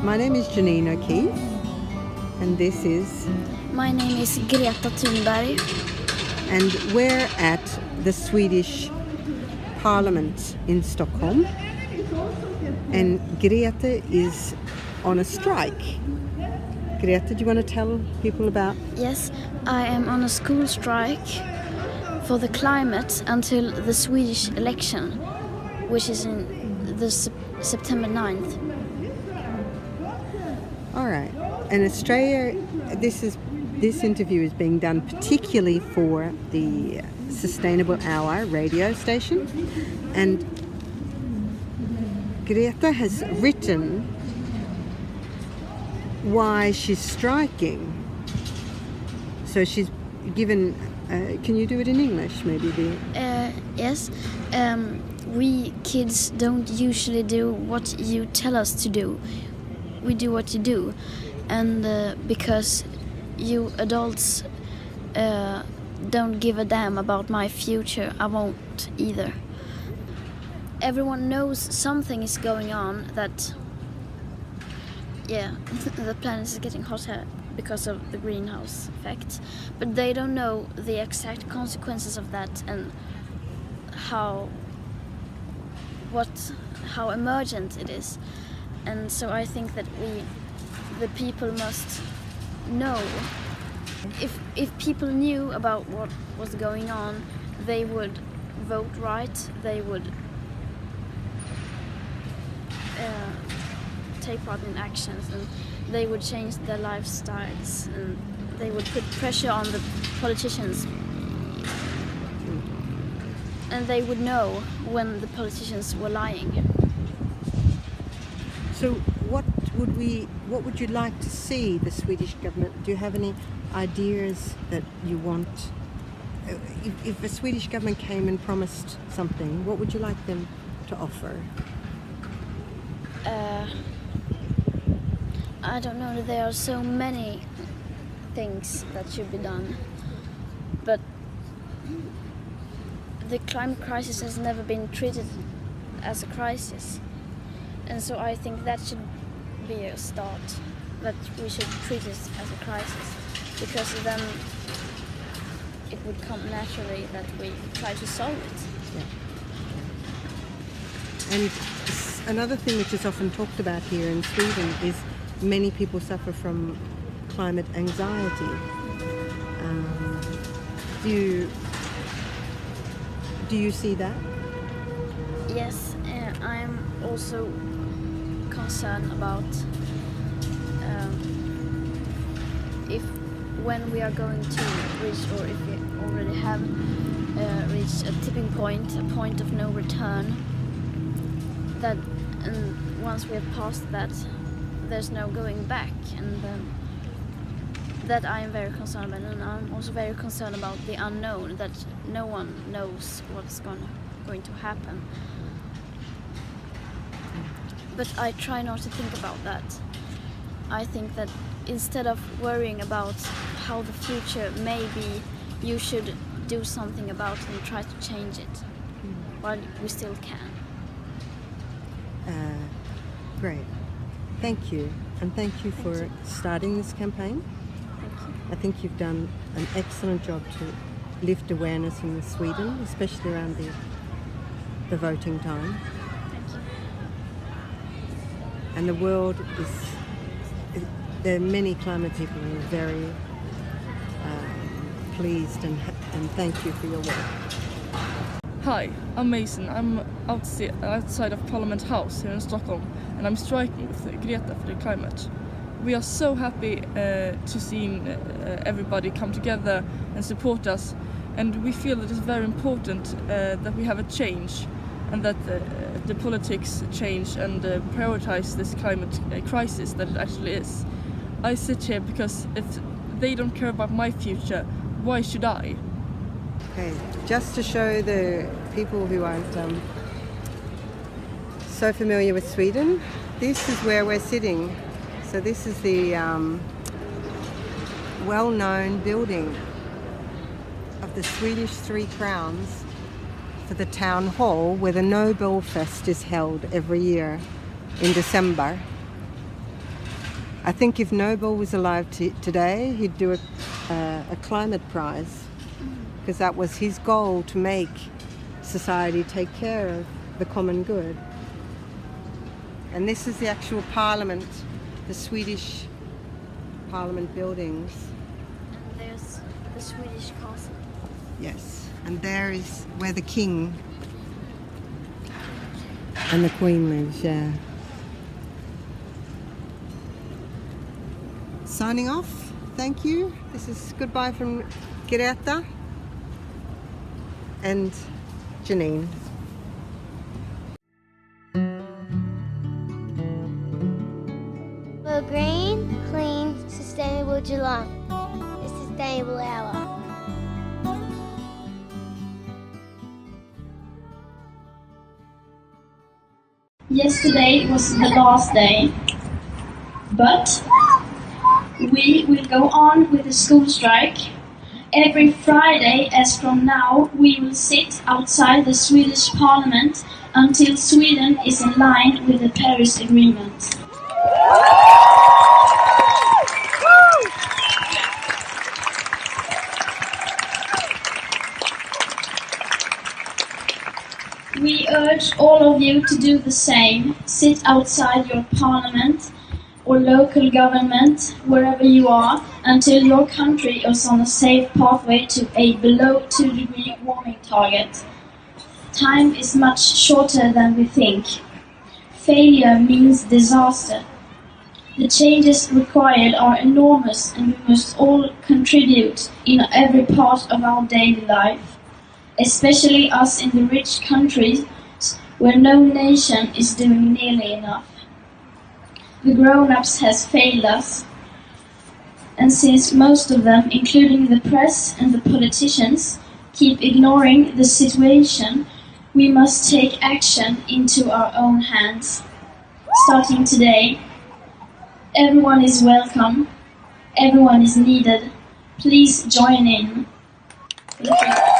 My name is Janine O'Keefe, and this is... My name is Greta Thunberg. And we're at the Swedish Parliament in Stockholm. And Greta is on a strike. Greta, do you want to tell people about... Yes, I am on a school strike for the climate until the Swedish election, which is in the September 9th. All right. In Australia, this interview is being done particularly for the Sustainable Hour radio station. And Greta has written why she's striking. So she's given... can you do it in English, maybe? Yes. We kids don't usually do what you tell us to do. We do what you do. And because you adults don't give a damn about my future, I won't either. Everyone knows something is going on, that the planet is getting hotter because of the greenhouse effect, but they don't know the exact consequences of that and how emergent it is. And so I think that the people must know. If people knew about what was going on, they would vote right, they would take part in actions, and they would change their lifestyles, and they would put pressure on the politicians, and they would know when the politicians were lying. So what would you like to see the Swedish government? Do you have any ideas that you want? If the Swedish government came and promised something, what would you like them to offer? I don't know, there are so many things that should be done, but the climate crisis has never been treated as a crisis, and so I think that should be a start, that we should treat it as a crisis, because then it would come naturally that we try to solve it. Yeah. And another thing which is often talked about here in Sweden is many people suffer from climate anxiety. Do you see that? Yes, I am also concerned about when we are going to reach, or if we already have reached a tipping point, a point of no return, that once we have passed that, there's no going back, and that I am very concerned about. And I'm also very concerned about the unknown, that no one knows what's going to happen. But I try not to think about that. I think that instead of worrying about how the future may be, you should do something about it and try to change it while we still can. Great. Thank you. And thank you for starting this campaign. Thank you. I think you've done an excellent job to lift awareness in Sweden, especially around the voting time. Thank you. And the world there are many climate people who are very pleased and thank you for your work. Hi, I'm Mason. I'm outside of Parliament House here in Stockholm, and I'm striking with Greta for the climate. We are so happy to see everybody come together and support us, and we feel that it's very important that we have a change, and that the politics change and prioritize this climate crisis that it actually is. I sit here because if they don't care about my future, why should I? Okay, just to show the people who aren't so familiar with Sweden, this is where we're sitting. So this is the well-known building of the Swedish Three Crowns for the town hall, where the Nobel Fest is held every year in December. I think if Nobel was alive today, he'd do a climate prize, because that was his goal, to make society take care of the common good. And this is the actual parliament, the Swedish parliament buildings. And there's the Swedish castle. Yes, and there is where the king and the queen lives, yeah. Signing off, thank you. This is goodbye from Greta and Janine. For green, clean, sustainable Geelong. The Sustainable Hour. Yesterday was the last day, but we will go on with the school strike. Every Friday as from now, we will sit outside the Swedish Parliament until Sweden is in line with the Paris Agreement. We urge all of you to do the same. Sit outside your parliament or local government, wherever you are, until your country is on a safe pathway to a below 2-degree warming target. Time is much shorter than we think. Failure means disaster. The changes required are enormous, and we must all contribute in every part of our daily life, especially us in the rich countries where no nation is doing nearly enough. The grown-ups has failed us, and since most of them, including the press and the politicians, keep ignoring the situation, we must take action into our own hands. Starting today, everyone is welcome, everyone is needed. Please join in. Thank you.